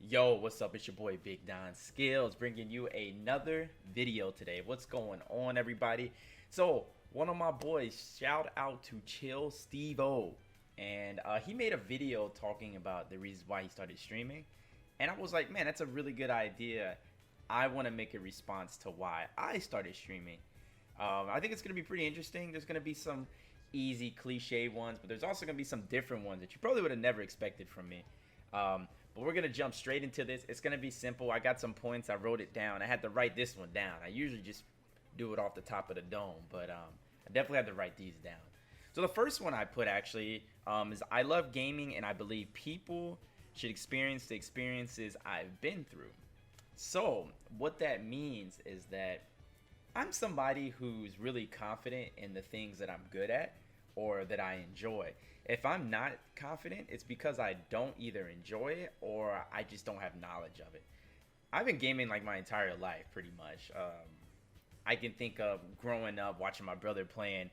Yo, what's up? It's your boy BigDonSkillz bringing you another video today. What's going on, everybody? So, one of my boys, shout out to Chill Steve O, and he made a video talking about the reasons why he started streaming, and I was like, man, that's a really good idea. I want to make a response to why I started streaming. I think it's gonna be pretty interesting. There's gonna be some easy cliche ones, but there's also gonna be some different ones that you probably would have never expected from me. But we're gonna jump straight into this. It's gonna be simple. I got some points. I wrote it down. I had to write this one down. I usually just do it off the top of the dome, but I definitely had to write these down. So the first one I put actually is I love gaming and I believe people should experience the experiences I've been through. So what that means is that I'm somebody who's really confident in the things that I'm good at or that I enjoy. If I'm not confident, it's because I don't either enjoy it or I just don't have knowledge of it. I've been gaming like my entire life, pretty much. I can think of growing up watching my brother playing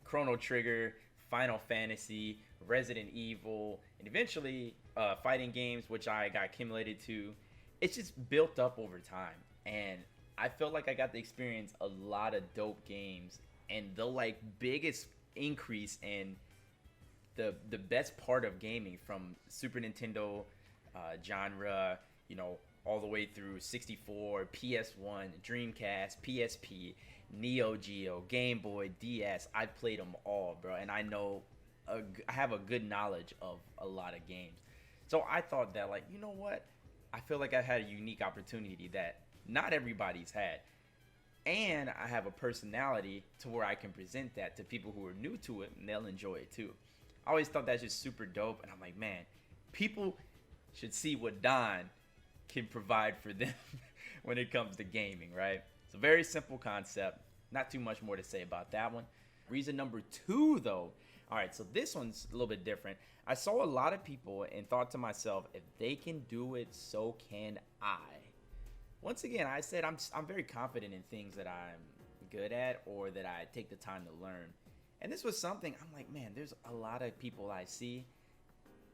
Chrono Trigger, Final Fantasy, Resident Evil, and eventually fighting games, which I got accumulated to. It's just built up over time, and I felt like I got to experience a lot of dope games, and the like biggest increase in the best part of gaming from Super Nintendo genre, you know, all the way through 64, PS1, Dreamcast, PSP, Neo Geo, Game Boy, DS. I played them all, bro, and I have a good knowledge of a lot of games. So I thought that, like, you know what? I feel like I had a unique opportunity that not everybody's had. And I have a personality to where I can present that to people who are new to it, and they'll enjoy it too. I always thought that's just super dope, and I'm like, man, people should see what Don can provide for them when it comes to gaming, right? It's a very simple concept. Not too much more to say about that one. Reason number two, though. All right, so this one's a little bit different. I saw a lot of people and thought to myself, if they can do it, so can I. Once again, I said I'm very confident in things that I'm good at or that I take the time to learn. And this was something I'm like, man, there's a lot of people I see,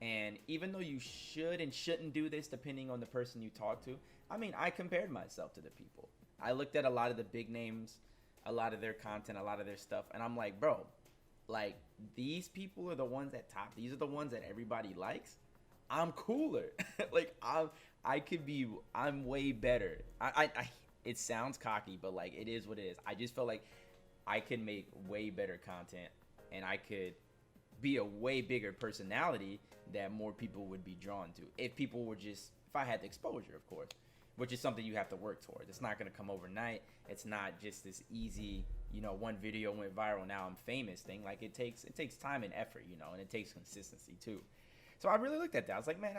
and even though you should and shouldn't do this depending on the person you talk to, I mean, I compared myself to the people. I looked at a lot of the big names, a lot of their content, a lot of their stuff, and I'm like, bro, like, these people are the ones at top. These are the ones that everybody likes. I'm cooler. Like, I'm way better. It sounds cocky, but like, it is what it is. I just felt like I could make way better content, and I could be a way bigger personality that more people would be drawn to. If I had the exposure, of course, which is something you have to work towards. It's not going to come overnight. It's not just this easy, you know, one video went viral, now I'm famous thing. Like, it takes time and effort, you know, and it takes consistency too. So I really looked at that. I was like, man,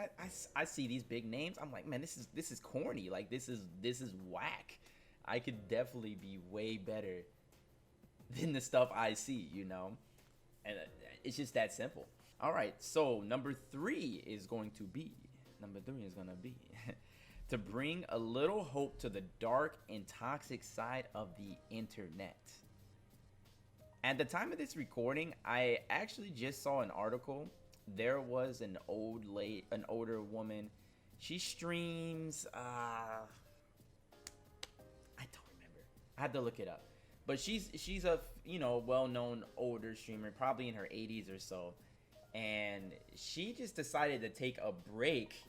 I see these big names. I'm like, man, this is corny. Like, this is whack. I could definitely be way better than the stuff I see, you know? And it's just that simple. All right, so number three is going to be to bring a little hope to the dark and toxic side of the internet. At the time of this recording, I actually just saw an article. There was an older woman. She streams, I don't remember. I had to look it up. But she's a, you know, well-known older streamer, probably in her 80s or so. And she just decided to take a break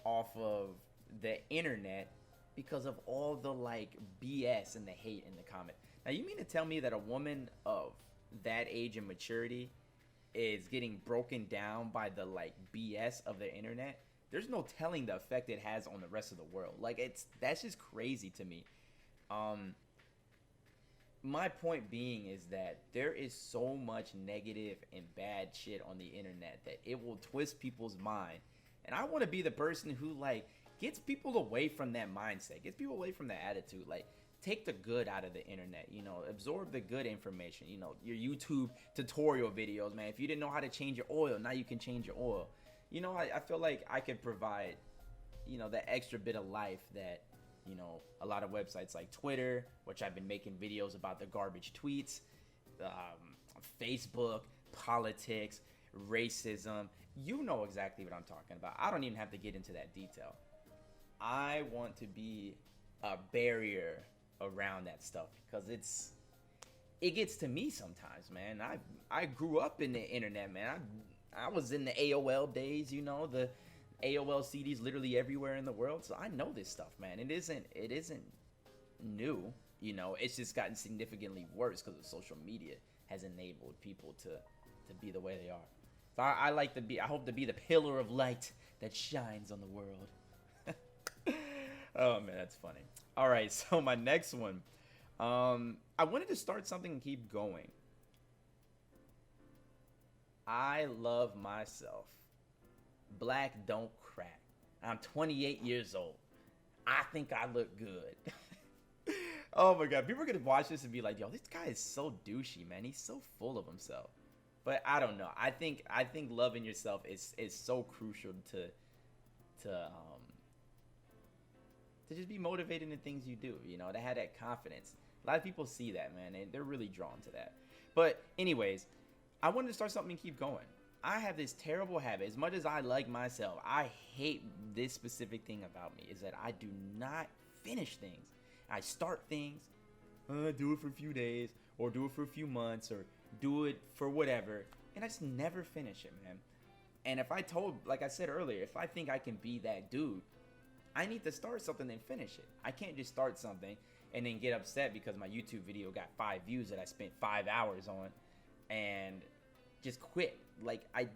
off of the internet because of all the like BS and the hate in the comment. Now, you mean to tell me that a woman of that age and maturity is getting broken down by the like BS of the internet? There's no telling the effect it has on the rest of the world. Like, that's just crazy to me. My point being is that there is so much negative and bad shit on the internet that it will twist people's mind. And I want to be the person who like gets people away from that mindset, gets people away from that attitude. Like, take the good out of the internet, you know, absorb the good information, you know, your YouTube tutorial videos, man. If you didn't know how to change your oil, now you can change your oil. You know, I feel like I could provide, you know, that extra bit of life that, you know, a lot of websites like Twitter, which I've been making videos about the garbage tweets, Facebook, politics, racism, You know exactly what I'm talking about. I don't even have to get into that detail. I want to be a barrier around that stuff because it gets to me sometimes, man. I grew up in the internet, man. I was in the AOL days, you know, the AOL CDs literally everywhere in the world. So I know this stuff, man. It isn't new, you know. It's just gotten significantly worse because of social media has enabled people to be the way they are. So I like to be, I hope to be the pillar of light that shines on the world. Oh man, that's funny. All right, so my next one. I wanted to start something and keep going. I love myself. Black don't crack. I'm 28 years old. I think I look good. Oh my god, people are gonna watch this and be like, yo, this guy is so douchey, man. He's so full of himself. But I don't know. I think loving yourself is so crucial to just be motivated in the things you do, you know, to have that confidence. A lot of people see that, man, and they're really drawn to that. But anyways, I wanted to start something and keep going. I have this terrible habit. As much as I like myself, I hate this specific thing about me, is that I do not finish things. I start things, do it for a few days, or do it for a few months, or do it for whatever, and I just never finish it, man. And if I told, like I said earlier, if I think I can be that dude, I need to start something and finish it. I can't just start something and then get upset because my YouTube video got 5 views that I spent 5 hours on and just quit. Like, I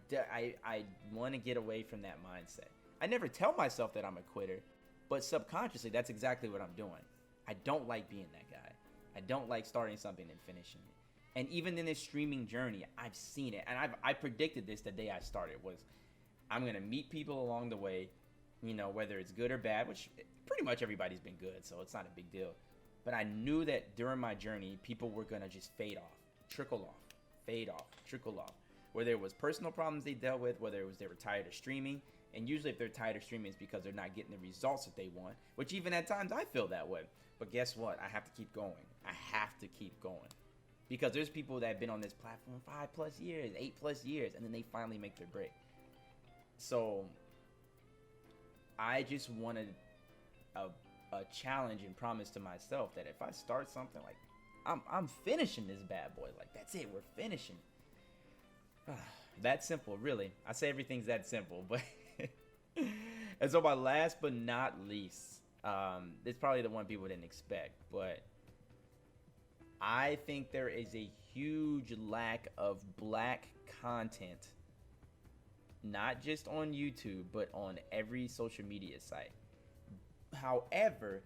want to get away from that mindset. I never tell myself that I'm a quitter, but subconsciously, that's exactly what I'm doing. I don't like being that guy. I don't like starting something and finishing it. And even in this streaming journey, I've seen it. And I predicted this the day I started, was I'm going to meet people along the way, you know, whether it's good or bad, which pretty much everybody's been good, so it's not a big deal. But I knew that during my journey, people were going to just fade off, trickle off, fade off, trickle off. Whether it was personal problems they dealt with, whether it was they were tired of streaming. And usually if they're tired of streaming, it's because they're not getting the results that they want, which even at times I feel that way. But guess what? I have to keep going. I have to keep going. Because there's people that have been on this platform 5+ years, 8+ years, and then they finally make their break. So I just wanted a challenge and promise to myself that if I start something, like, I'm finishing this bad boy. Like, that's it, we're finishing. That simple, really. I say everything's that simple, but and so my last but not least, it's probably the one people didn't expect, but I think there is a huge lack of black content, not just on YouTube, but on every social media site. However,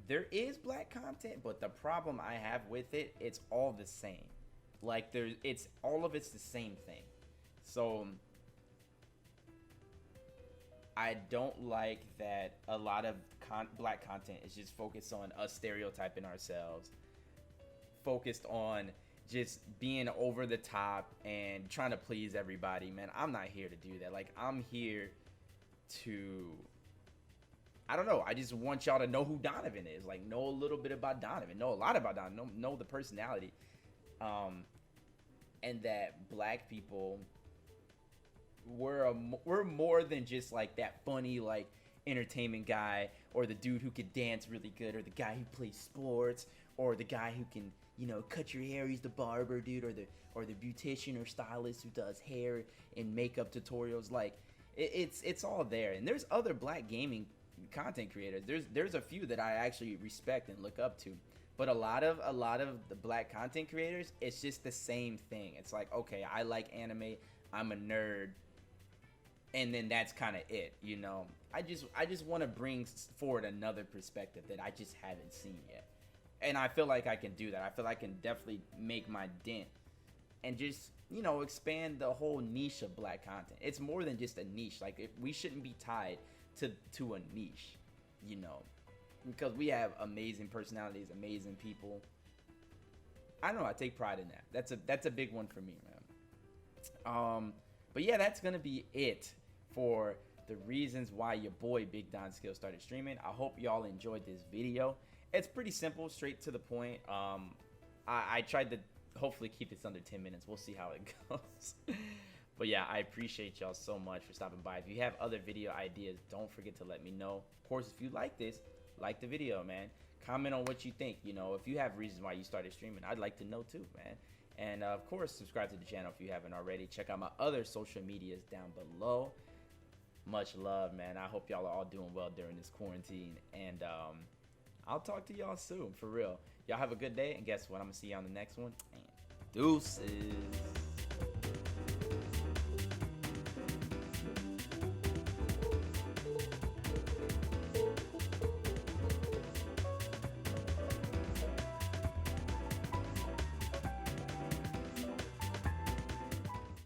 there is black content, but the problem I have with it, it's all the same. Like, it's all of it's the same thing. So I don't like that a lot of black content is just focused on us stereotyping ourselves, focused on just being over the top and trying to please everybody. Man, I'm not here to do that. Like, I'm here to, I don't know, I just want y'all to know who Donovan is. Like, know a little bit about Donovan, know a lot about Donovan, know the personality, and that black people, we're more than just like that funny, like, entertainment guy, or the dude who could dance really good, or the guy who plays sports, or the guy who can, you know, cut your hair, he's the barber dude, or the beautician or stylist who does hair and makeup tutorials. Like, it's all there. And there's other black gaming content creators. There's a few that I actually respect and look up to. But a lot of the black content creators, it's just the same thing. It's like, okay, I like anime, I'm a nerd, and then that's kind of it, you know. I just want to bring forward another perspective that I just haven't seen yet. And I feel like I can do that. I feel like I can definitely make my dent and just, you know, expand the whole niche of black content. It's more than just a niche. Like, we shouldn't be tied to a niche, you know, because we have amazing personalities, amazing people. I don't know, I take pride in that. That's a big one for me, man. But yeah, that's gonna be it for the reasons why your boy BigDonSkillz started streaming. I hope y'all enjoyed this video. It's pretty simple, straight to the point. I tried to hopefully keep this under 10 minutes. We'll see how it goes. But But yeah, I appreciate y'all so much for stopping by. If you have other video ideas, don't forget to let me know. Of course, if you like this, like the video, man. Comment on what you think. You know, if you have reasons why you started streaming, I'd like to know too, man. And of course, subscribe to the channel if you haven't already. Check out my other social medias down below. Much love, man. I hope y'all are all doing well during this quarantine. And I'll talk to y'all soon, for real. Y'all have a good day. And guess what? I'm going to see you on the next one. And deuces.